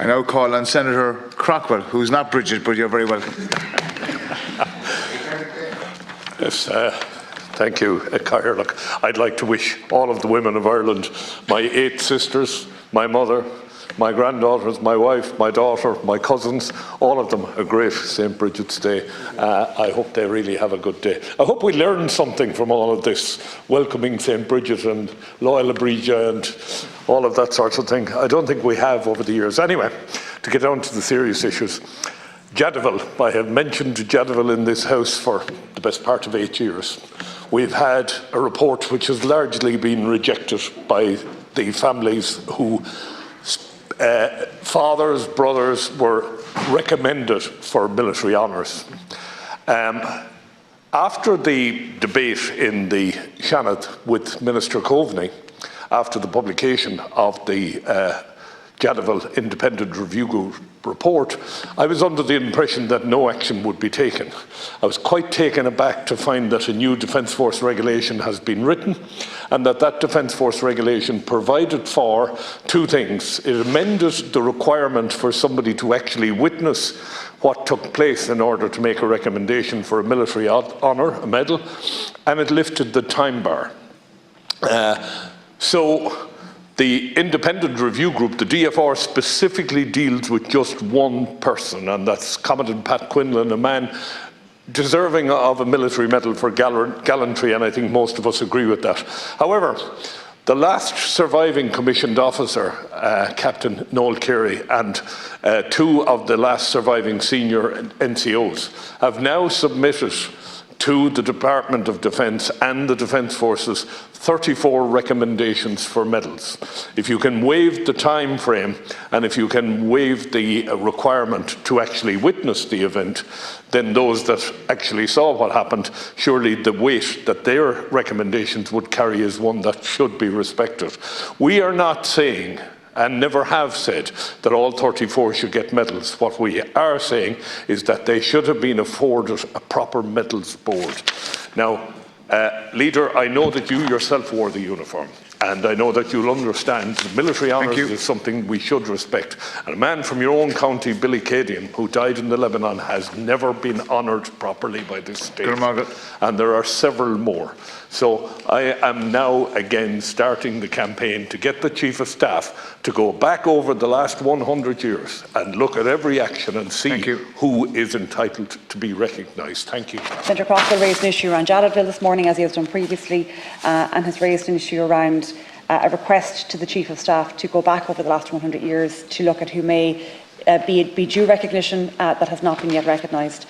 I now call on Senator Craughwell, who's not Bridget, but you're very welcome. Yes, thank you, Cahill. Look, I'd like to wish all of the women of Ireland, my 8 sisters, my mother, my granddaughters, my wife, my daughter, my cousins, all of them a great St. Bridget's Day. I hope they really have a good day. I hope we learn something from all of this, welcoming St. Bridget and Loyal Brija and all of that sort of thing. I don't think we have over the years. Anyway, to get down to the serious issues. Jadaville. I have mentioned Jadaville in this House for the best part of 8 years. We've had a report which has largely been rejected by the families who fathers, brothers were recommended for military honours. After the debate in the Seanad with Minister Coveney, after the publication of the Jadaville Independent Review Group report, I was under the impression that no action would be taken. I was quite taken aback to find that a new Defence Force regulation has been written and that Defence Force regulation provided for 2 things. It amended the requirement for somebody to actually witness what took place in order to make a recommendation for a military honour, a medal, and it lifted the time bar. So the Independent Review Group, the DFR, specifically deals with just one person, and that's Commandant Pat Quinlan, a man deserving of a military medal for gallantry, and I think most of us agree with that. However, the last surviving commissioned officer, Captain Noel Carey, and 2 of the last surviving senior NCOs have now submitted to the Department of Defence and the Defence Forces 34 recommendations for medals. If you can waive the time frame and if you can waive the requirement to actually witness the event, then those that actually saw what happened, surely the weight that their recommendations would carry is one that should be respected. We are not saying, and never have said, that all 34 should get medals. What we are saying is that they should have been afforded a proper medals board. Now, Leader, I know that you yourself wore the uniform, and I know that you'll understand that military honours is something we should respect. And a man from your own county, Billy Cadian, who died in the Lebanon, has never been honoured properly by this state. And there are several more. So I am now again starting the campaign to get the Chief of Staff to go back over the last 100 years and look at every action and see who is entitled to be recognised. Thank you. Senator Craughwell raised an issue around Jadaville this morning, as he has done previously, and has raised an issue around a request to the Chief of Staff to go back over the last 100 years to look at who may be due recognition that has not been yet recognised.